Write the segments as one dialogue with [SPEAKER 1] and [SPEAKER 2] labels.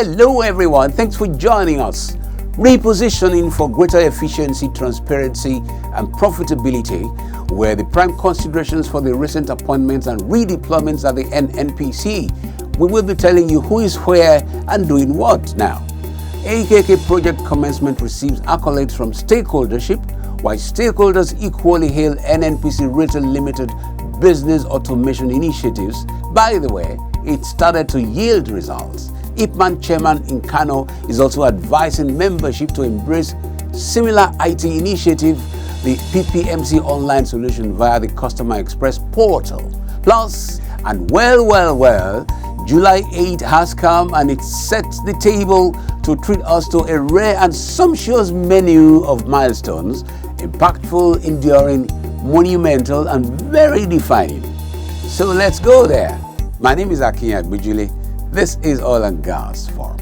[SPEAKER 1] Hello everyone, thanks for joining us. Repositioning for greater efficiency, transparency and profitability were the prime considerations for the recent appointments and redeployments at the NNPC. We will be telling you who is where and doing what now. AKK project commencement receives accolades from stakeholdership, while stakeholders equally hail NNPC Retail Limited business automation initiatives. By the way, it started to yield results. IPMAN chairman in Kano is also advising membership to embrace similar IT initiative, the PPMC online solution via the Customer Express portal. Plus, and well, July 8 has come and it sets the table to treat us to a rare and sumptuous menu of milestones, impactful, enduring, monumental and very defining. So let's go there. My name is Akin Agbijule. This is Oil and Gas Forum.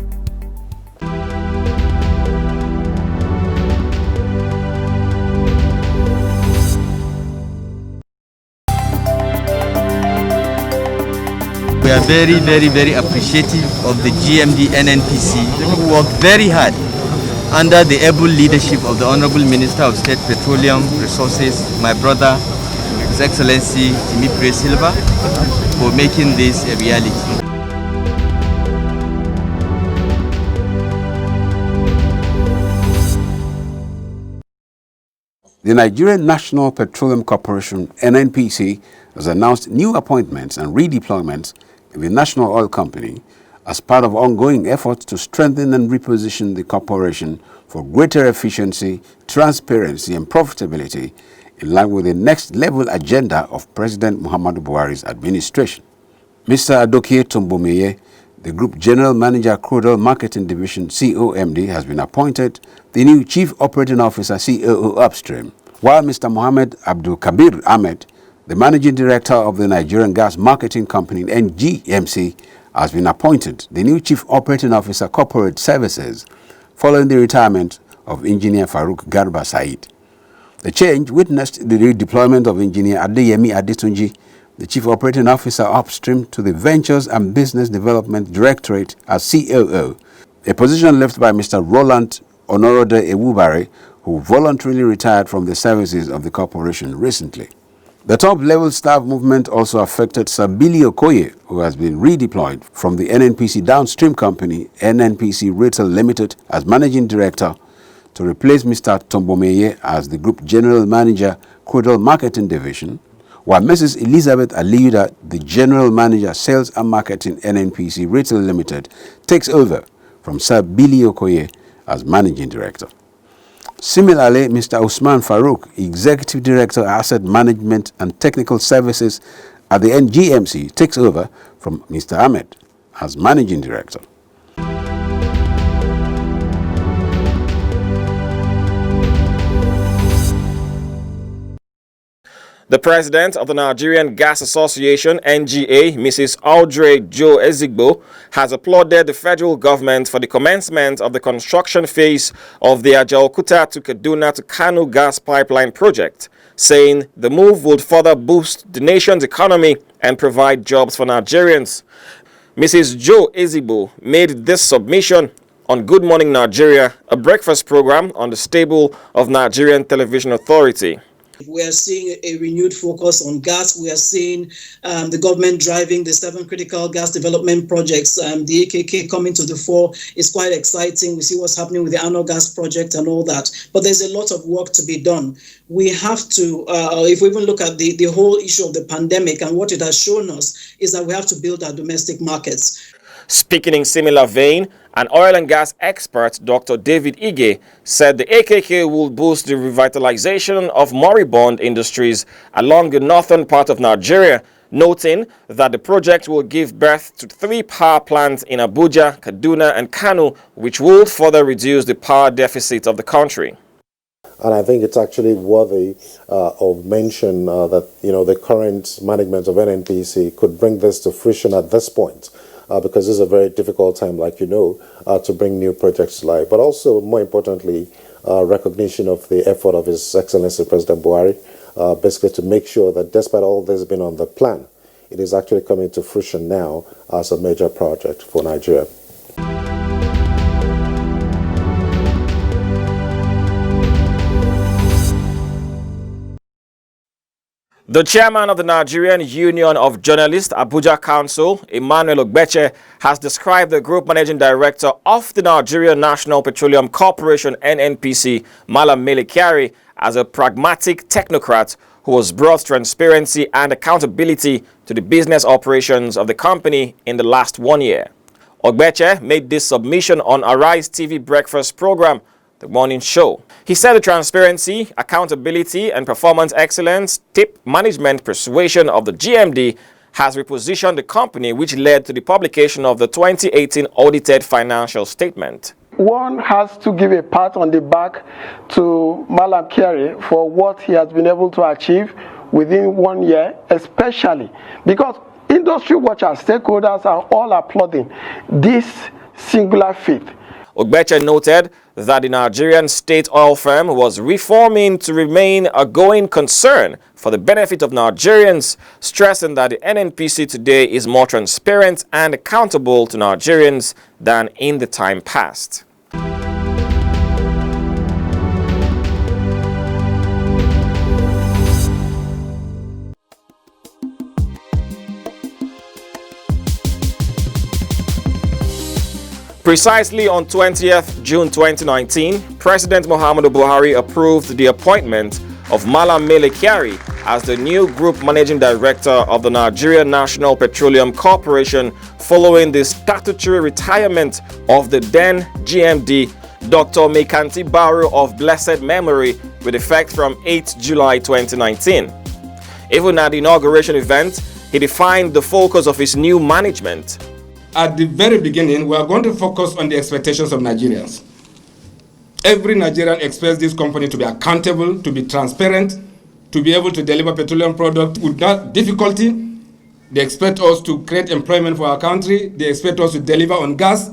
[SPEAKER 2] We are very appreciative of the GMD NNPC who worked very hard under the able leadership of the Honorable Minister of State Petroleum Resources, my brother, His Excellency Timipre Silva, for making this a reality.
[SPEAKER 1] The Nigerian National Petroleum Corporation, NNPC, has announced new appointments and redeployments in the National Oil Company as part of ongoing efforts to strengthen and reposition the corporation for greater efficiency, transparency and profitability in line with the next level agenda of President Muhammadu Buhari's administration. Mr. Adokie Tombomeye, the Group General Manager, Crude Oil Marketing Division, COMD, has been appointed the new Chief Operating Officer, COO Upstream, while Mr. Mohammed Abdul Kabir Ahmed, the Managing Director of the Nigerian Gas Marketing Company, NGMC, has been appointed the new Chief Operating Officer, Corporate Services, following the retirement of Engineer Farouk Garba Said. The change witnessed the redeployment of Engineer Adeyemi Adetunji, the Chief Operating Officer Upstream, to the Ventures and Business Development Directorate as COO, a position left by Mr. Roland Onorode Ewubare, who voluntarily retired from the services of the corporation recently. The top-level staff movement also affected Sir Billy Okoye, who has been redeployed from the NNPC downstream company, NNPC Retail Limited, as Managing Director, to replace Mr. Tombomeye as the Group General Manager, Crude Oil Marketing Division, while Mrs. Elizabeth Aliuda, the General Manager, Sales and Marketing, NNPC Retail Limited, takes over from Sir Billy Okoye as Managing Director. Similarly, Mr. Usman Farouk, Executive Director, Asset Management and Technical Services at the NGMC, takes over from Mr. Ahmed as Managing Director.
[SPEAKER 3] The president of the Nigerian Gas Association, NGA, Mrs. Audrey Jo Ezigbo, has applauded the federal government for the commencement of the construction phase of the Ajaokuta to Kaduna to Kano gas pipeline project, saying the move would further boost the nation's economy and provide jobs for Nigerians. Mrs. Jo Ezigbo made this submission on Good Morning Nigeria, a breakfast program on the stable of Nigerian Television Authority.
[SPEAKER 4] We are seeing a renewed focus on gas. We are seeing the government driving the 7 critical gas development projects. The AKK coming to the fore is quite exciting. We see what's happening with the ANOH gas project and all that. But there's a lot of work to be done. We have to, if we even look at the whole issue of the pandemic and what it has shown us, is that we have to build our domestic markets.
[SPEAKER 3] Speaking in similar vein, an oil and gas expert, Dr. David Ige, said the AKK will boost the revitalization of moribund industries along the northern part of Nigeria, noting that the project will give birth to 3 power plants in Abuja, Kaduna and Kano, which will further reduce the power deficit of the country.
[SPEAKER 5] And I think it's actually worthy of mention that the current management of NNPC could bring this to fruition at this point. Because this is a very difficult time, like to bring new projects to life. But also, more importantly, recognition of the effort of His Excellency President Buhari, basically to make sure that despite all this being on the plan, it is actually coming to fruition now as a major project for Nigeria.
[SPEAKER 3] The chairman of the Nigerian Union of Journalists, Abuja Council, Emmanuel Ogbeche, has described the group managing director of the Nigerian National Petroleum Corporation, NNPC, Malam Mele Kyari, as a pragmatic technocrat who has brought transparency and accountability to the business operations of the company in the last 1 year. Ogbeche made this submission on Arise TV breakfast program, The Morning Show. He said the transparency, accountability, and performance excellence tip management persuasion of the GMD has repositioned the company, which led to the publication of the 2018 audited financial statement.
[SPEAKER 6] One has to give a pat on the back to Malam Kyari for what he has been able to achieve within 1 year, especially because industry watchers, stakeholders are all applauding this singular feat.
[SPEAKER 3] Ogbeche noted that the Nigerian state oil firm was reforming to remain a going concern for the benefit of Nigerians, stressing that the NNPC today is more transparent and accountable to Nigerians than in the time past. Precisely on 20th June 2019, President Muhammadu Buhari approved the appointment of Malam Mele Kyari as the new group managing director of the Nigerian National Petroleum Corporation following the statutory retirement of the then GMD, Dr. Mekanti Baru of blessed memory, with effect from 8 July 2019. Even at the inauguration event, he defined the focus of his new management.
[SPEAKER 7] At the very beginning, we are going to focus on the expectations of Nigerians. Every Nigerian expects this company to be accountable, to be transparent, to be able to deliver petroleum products without difficulty. They expect us to create employment for our country. They expect us to deliver on gas,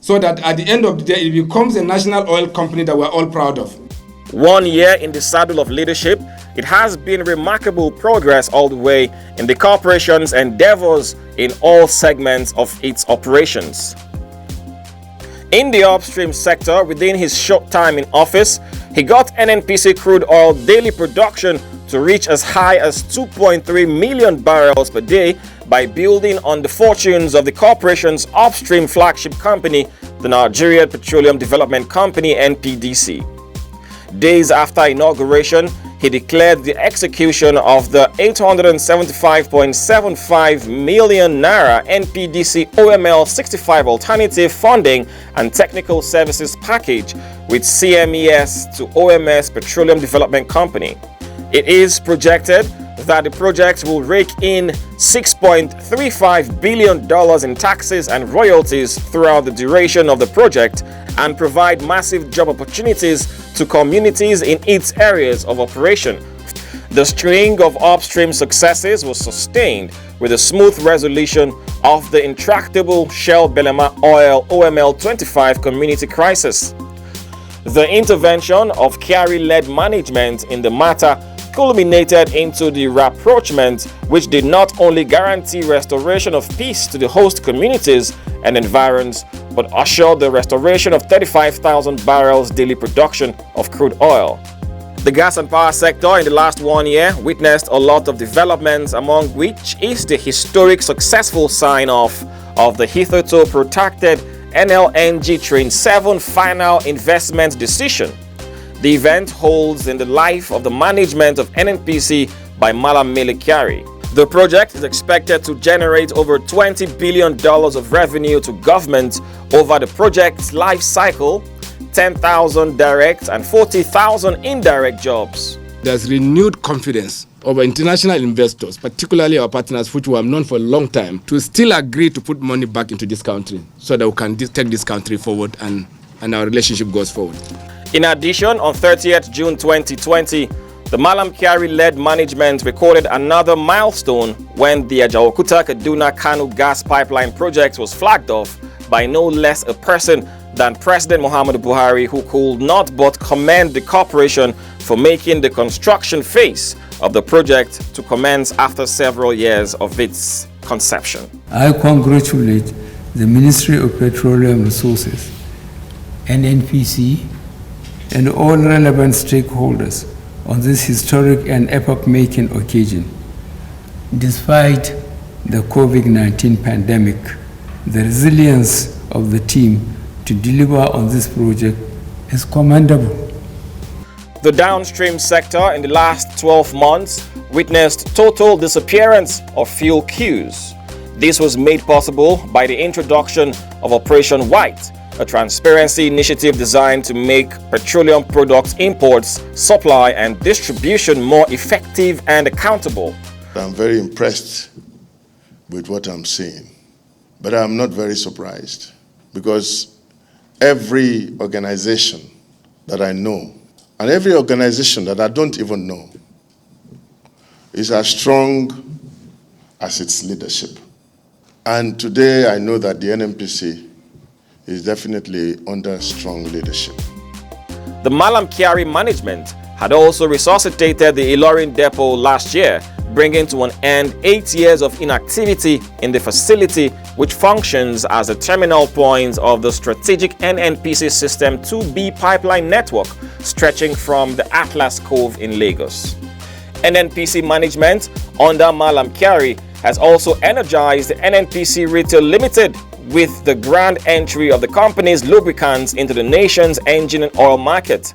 [SPEAKER 7] so that at the end of the day, it becomes a national oil company that we're all proud of.
[SPEAKER 3] 1 year in the saddle of leadership, it has been remarkable progress all the way in the corporation's endeavors in all segments of its operations. In the upstream sector, within his short time in office, he got NNPC crude oil daily production to reach as high as 2.3 million barrels per day by building on the fortunes of the corporation's upstream flagship company, the Nigerian Petroleum Development Company, NPDC. Days after inauguration, he declared the execution of the 875.75 million naira NPDC OML 65 alternative funding and technical services package with CMES to OMS Petroleum Development Company. It is projected that the project will rake in $6.35 billion in taxes and royalties throughout the duration of the project and provide massive job opportunities to communities in its areas of operation. The string of upstream successes was sustained with a smooth resolution of the intractable Shell Belema Oil OML 25 community crisis. The intervention of Kyari-led management in the matter culminated into the rapprochement, which did not only guarantee restoration of peace to the host communities and environs, but ushered the restoration of 35,000 barrels daily production of crude oil. The gas and power sector in the last 1 year witnessed a lot of developments, among which is the historic successful sign-off of the hitherto protracted NLNG Train 7 final investment decision. The event holds in the life of the management of NNPC by Malam Mele Kyari. The project is expected to generate over $20 billion of revenue to government over the project's life cycle, 10,000 direct and 40,000 indirect jobs.
[SPEAKER 7] There's renewed confidence of international investors, particularly our partners, which we have known for a long time, to still agree to put money back into this country so that we can take this country forward and our relationship goes forward.
[SPEAKER 3] In addition, on 30th June 2020, the Malam Kyari-led management recorded another milestone when the Ajaokuta-Kaduna-Kano gas pipeline project was flagged off by no less a person than President Muhammadu Buhari, who could not but commend the corporation for making the construction phase of the project to commence after several years of its conception.
[SPEAKER 8] I congratulate the Ministry of Petroleum Resources, NNPC, and all relevant stakeholders on this historic and epoch-making occasion. Despite the COVID-19 pandemic, the resilience of the team to deliver on this project is commendable.
[SPEAKER 3] The downstream sector in the last 12 months witnessed total disappearance of fuel queues. This was made possible by the introduction of Operation White, a transparency initiative designed to make petroleum products imports, supply and distribution more effective and accountable.
[SPEAKER 9] I'm very impressed with what I'm seeing, but I'm not very surprised because every organization that I know and every organization that I don't even know is as strong as its leadership. And today I know that the NNPC is definitely under strong leadership.
[SPEAKER 3] The Malam Kyari management had also resuscitated the Ilorin depot last year, bringing to an end 8 years of inactivity in the facility, which functions as a terminal point of the strategic NNPC System 2B pipeline network stretching from the Atlas Cove in Lagos. NNPC management under Malam Kyari has also energized the NNPC Retail Limited with the grand entry of the company's lubricants into the nation's engine and oil market.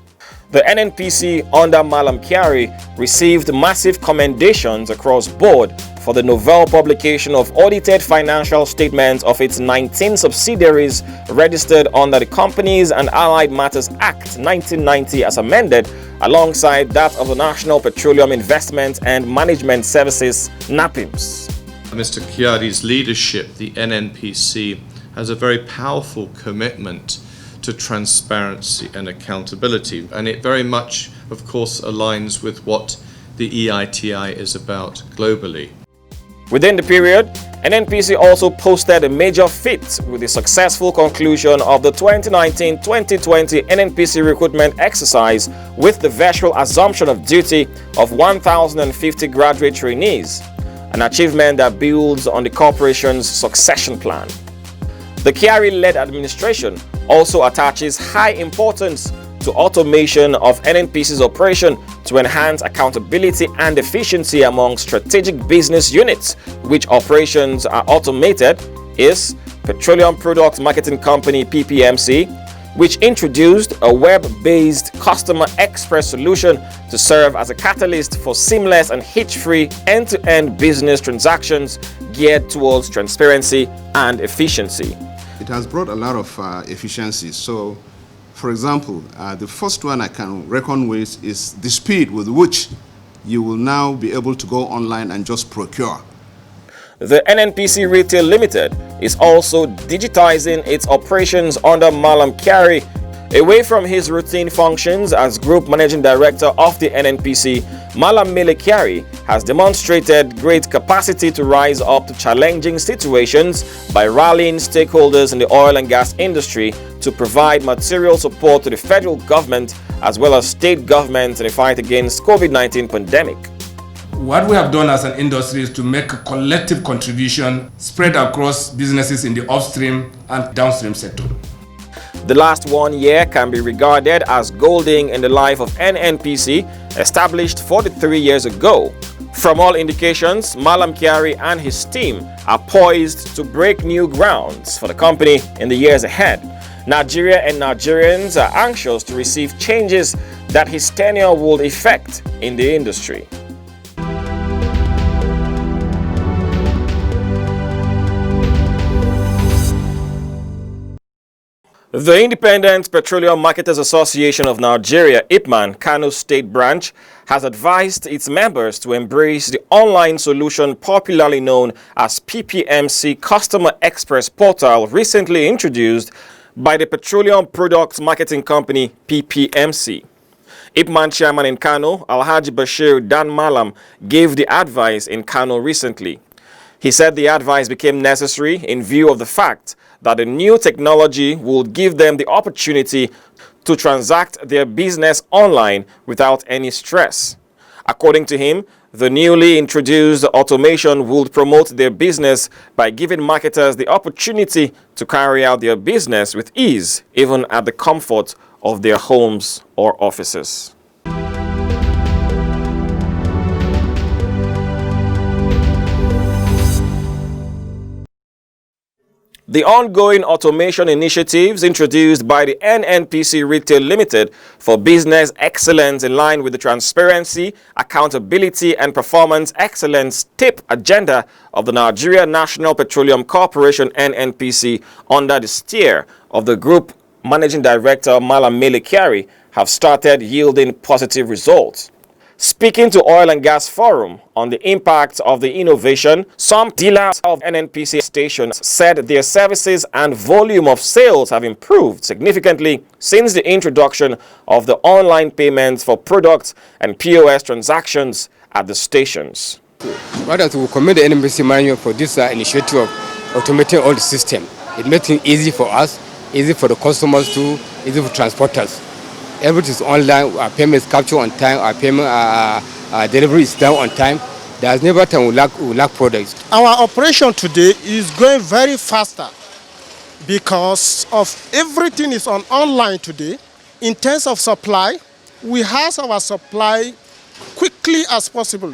[SPEAKER 3] The NNPC under Malam Kyari received massive commendations across board for the novel publication of audited financial statements of its 19 subsidiaries registered under the Companies and Allied Matters Act 1990 as amended, alongside that of the National Petroleum Investment and Management Services (NAPIMS).
[SPEAKER 10] Mr. Kyari's leadership, the NNPC, has a very powerful commitment to transparency and accountability, and it very much, of course, aligns with what the EITI is about globally.
[SPEAKER 3] Within the period, NNPC also posted a major feat with the successful conclusion of the 2019-2020 NNPC recruitment exercise with the virtual assumption of duty of 1,050 graduate trainees, an achievement that builds on the corporation's succession plan. The Kyari-led administration also attaches high importance to automation of NNPC's operation to enhance accountability and efficiency among strategic business units, which operations are automated is Petroleum Products Marketing Company PPMC, which introduced a web-based customer express solution to serve as a catalyst for seamless and hitch-free end-to-end business transactions geared towards transparency and efficiency.
[SPEAKER 11] It has brought a lot of efficiency. So, for example, the first one I can reckon with is the speed with which you will now be able to go online and just procure.
[SPEAKER 3] The NNPC Retail Limited is also digitizing its operations under Malam Kyari. Away from his routine functions as Group Managing Director of the NNPC, Malam Mele Kyari has demonstrated great capacity to rise up to challenging situations by rallying stakeholders in the oil and gas industry to provide material support to the federal government as well as state governments in the fight against COVID-19 pandemic.
[SPEAKER 7] What we have done as an industry is to make a collective contribution spread across businesses in the upstream and downstream sector.
[SPEAKER 3] The last 1 year can be regarded as golden in the life of NNPC, established 43 years ago. From all indications, Malam Kyari and his team are poised to break new grounds for the company in the years ahead. Nigeria and Nigerians are anxious to receive changes that his tenure will effect in the industry. The Independent Petroleum Marketers Association of Nigeria, IPMAN, Kano State Branch, has advised its members to embrace the online solution popularly known as PPMC Customer Express Portal, recently introduced by the Petroleum Products Marketing Company, PPMC. IPMAN Chairman in Kano, Alhaji Bashir Dan Malam, gave the advice in Kano recently. He said the advice became necessary in view of the fact that the new technology will give them the opportunity to transact their business online without any stress. According to him, the newly introduced automation would promote their business by giving marketers the opportunity to carry out their business with ease, even at the comfort of their homes or offices. The ongoing automation initiatives introduced by the NNPC Retail Limited for business excellence in line with the transparency, accountability and performance excellence TIP agenda of the Nigeria National Petroleum Corporation NNPC under the steer of the Group Managing Director Malam Mele Kyari have started yielding positive results. Speaking to Oil and Gas Forum on the impact of the innovation, some dealers of NNPC stations said their services and volume of sales have improved significantly since the introduction of the online payments for products and POS transactions at the stations.
[SPEAKER 12] Rather, we commend the NNPC management for this initiative of automating all the system. It makes it easy for us, easy for the customers too, easy for transporters. Everything is online, our payment is captured on time, our payment delivery is done on time. There's never time we lack products.
[SPEAKER 13] Our operation today is going very faster because of everything is online today. In terms of supply, we have our supply quickly as possible,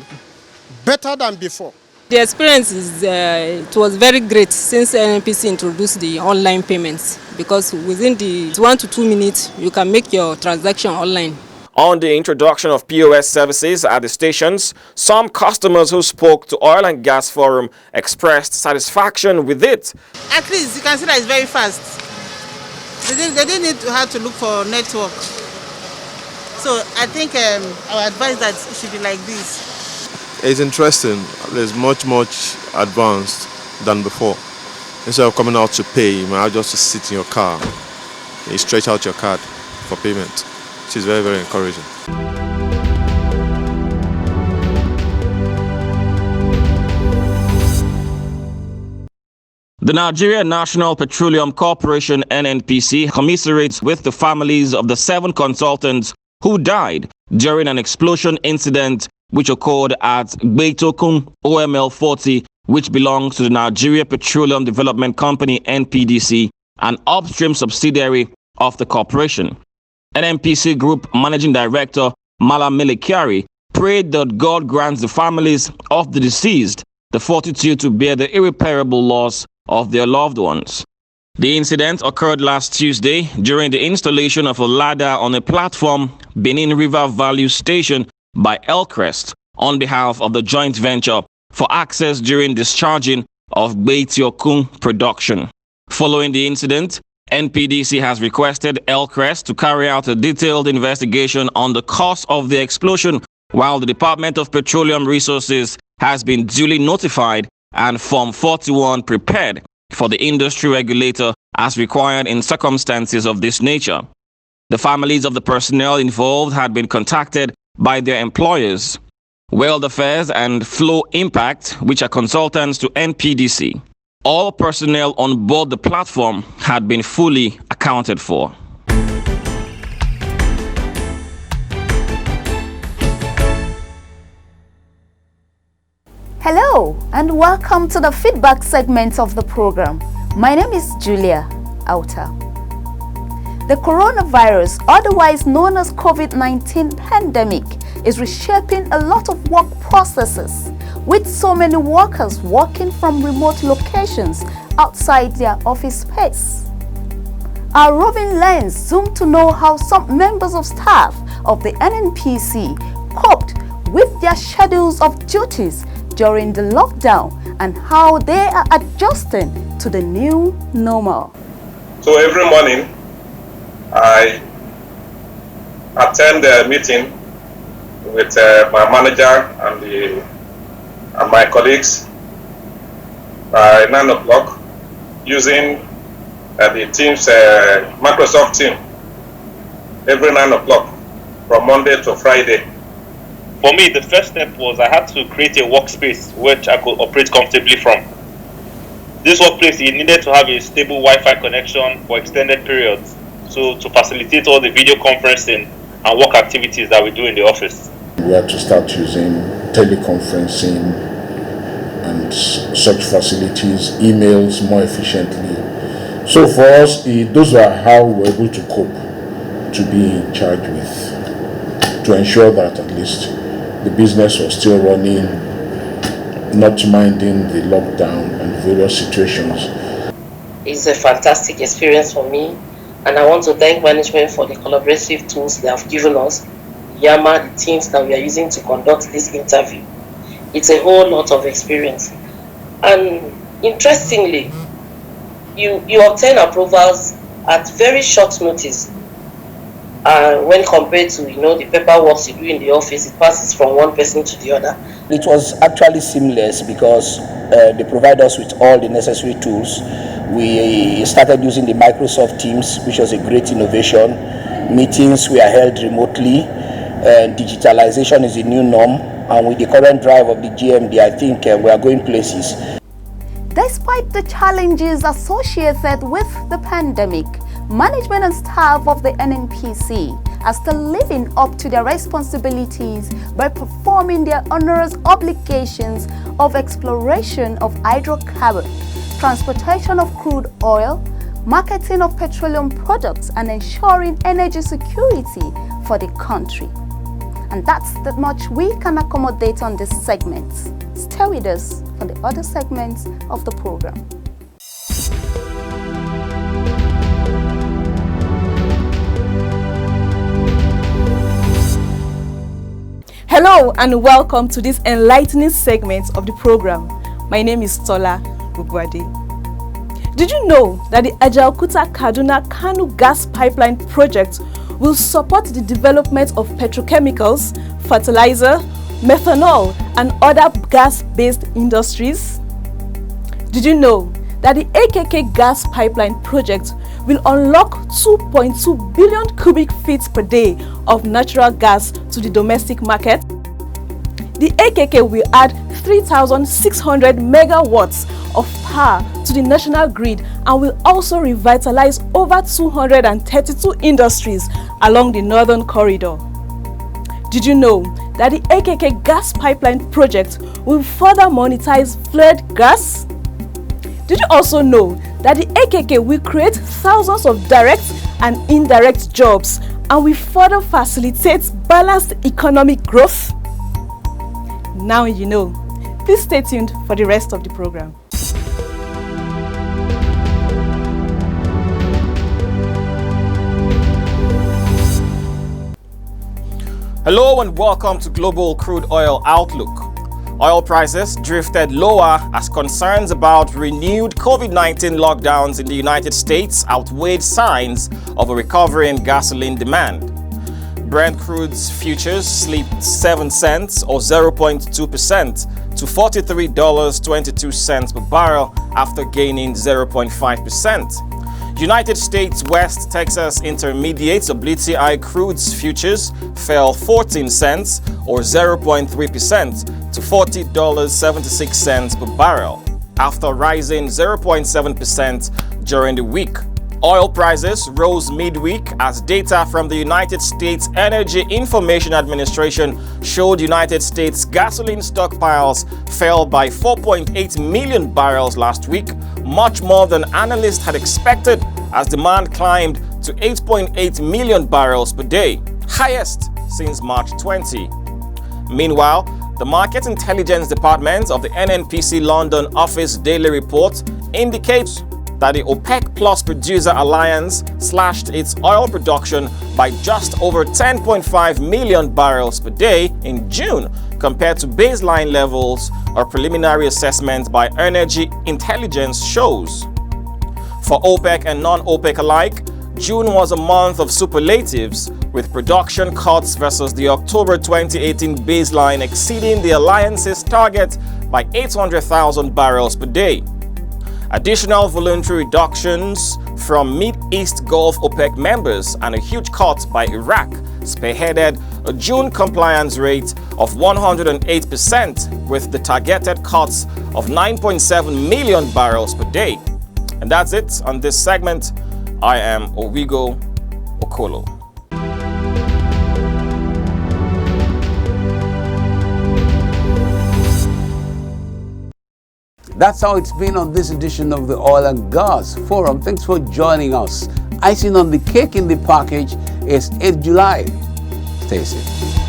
[SPEAKER 13] better than before.
[SPEAKER 14] The experience is, it was very great since NNPC introduced the online payments, because within the 1 to 2 minutes you can make your transaction online.
[SPEAKER 3] On the introduction of POS services at the stations, some customers who spoke to Oil and Gas Forum expressed satisfaction with it.
[SPEAKER 15] At least you can see that it's very fast. They didn't need to have to look for network. So I think our advice that it should be like this.
[SPEAKER 16] It's interesting. It's much advanced than before. Instead of coming out to pay, you might just sit in your car. You stretch out your card for payment, which is very, very encouraging.
[SPEAKER 3] The Nigeria National Petroleum Corporation NNPC commiserates with the families of the 7 consultants who died during an explosion incident which occurred at Gbeitokun OML 40, which belongs to the Nigeria Petroleum Development Company NPDC, an upstream subsidiary of the corporation. NNPC Group Managing Director Malam Mele Kyari prayed that God grants the families of the deceased the fortitude to bear the irreparable loss of their loved ones. The incident occurred last Tuesday during the installation of a ladder on a platform Benin River Value Station by Elcrest on behalf of the joint venture for access during discharging of Gbeitokun production. Following the incident, NPDC has requested Elcrest to carry out a detailed investigation on the cause of the explosion, while the Department of Petroleum Resources has been duly notified and Form 41 prepared for the industry regulator as required in circumstances of this nature. The families of the personnel involved had been contacted by their employers, World Affairs and Flow Impact, which are consultants to NPDC. All personnel on board the platform had been fully accounted for.
[SPEAKER 17] Hello and welcome to the feedback segment of the program. My name is Julia Auta. The coronavirus, otherwise known as COVID-19 pandemic, is reshaping a lot of work processes, with so many workers working from remote locations outside their office space. Our roving lens zoomed to know how some members of staff of the NNPC coped with their schedules of duties during the lockdown and how they are adjusting to the new normal.
[SPEAKER 18] So every morning, I attend a meeting with my manager and my colleagues by 9 o'clock using the Teams, Microsoft Teams, every 9 o'clock from Monday to Friday.
[SPEAKER 19] For me, the first step was I had to create a workspace which I could operate comfortably from. This workplace, it needed to have a stable Wi-Fi connection for extended periods, so to facilitate all the video conferencing and work activities that we do in the office.
[SPEAKER 20] We had to start using teleconferencing and such facilities, emails more efficiently. So for us, those were how we were able to cope, to be in charge with, to ensure that at least the business was still running, not minding the lockdown and various situations.
[SPEAKER 21] It's a fantastic experience for me, and I want to thank management for the collaborative tools they have given us, Yama, the teams that we are using to conduct this interview. It's a whole lot of experience. And interestingly, you obtain approvals at very short notice. When compared to the paperwork you do in the office, it passes from one person to the other.
[SPEAKER 22] It was actually seamless because they provide us with all the necessary tools. We started using the Microsoft Teams, which was a great innovation. Meetings were held remotely. Digitalization is the new norm, and with the current drive of the GMD, I think we are going places.
[SPEAKER 17] Despite the challenges associated with the pandemic, management and staff of the NNPC are still living up to their responsibilities by performing their onerous obligations of exploration of hydrocarbon, transportation of crude oil, marketing of petroleum products, and ensuring energy security for the country. And that's that much we can accommodate on this segment. Stay with us for the other segments of the program.
[SPEAKER 23] Hello and welcome to this enlightening segment of the program. My name is Tola Ugwade. Did you know that the Ajaokuta Kaduna Kano gas pipeline project will support the development of petrochemicals, fertilizer, methanol, and other gas-based industries? Did you know that the AKK gas pipeline project will unlock 2.2 billion cubic feet per day of natural gas to the domestic market? The AKK will add 3,600 megawatts of power to the national grid and will also revitalize over 232 industries along the northern corridor. Did you know that the AKK gas pipeline project will further monetize flared gas? Did you also know that the AKK will create thousands of direct and indirect jobs and will further facilitate balanced economic growth? Now you know. Please stay tuned for the rest of the program.
[SPEAKER 3] Hello and welcome to Global Crude Oil Outlook. Oil prices drifted lower as concerns about renewed COVID-19 lockdowns in the United States outweighed signs of a recovery in gasoline demand. Brent crude's futures slipped 7 cents or 0.2% to $43.22 per barrel after gaining 0.5%. United States West Texas Intermediate WTI crude's futures fell 14 cents or 0.3% to $40.76 per barrel after rising 0.7% during the week. Oil prices rose midweek as data from the United States Energy Information Administration showed United States gasoline stockpiles fell by 4.8 million barrels last week, much more than analysts had expected as demand climbed to 8.8 million barrels per day, highest since March 20. Meanwhile, the Market Intelligence Department of the NNPC London office daily report indicates that the OPEC Plus Producer Alliance slashed its oil production by just over 10.5 million barrels per day in June compared to baseline levels, a preliminary assessment by Energy Intelligence shows. For OPEC and non-OPEC alike, June was a month of superlatives, with production cuts versus the October 2018 baseline exceeding the alliance's target by 800,000 barrels per day. Additional voluntary reductions from Mid-East Gulf OPEC members and a huge cut by Iraq spearheaded a June compliance rate of 108% with the targeted cuts of 9.7 million barrels per day. And that's it on this segment. I am Owigo Okolo.
[SPEAKER 1] That's how it's been on this edition of the Oil and Gas Forum. Thanks for joining us. Icing on the cake in the package is 8th July. Stay safe.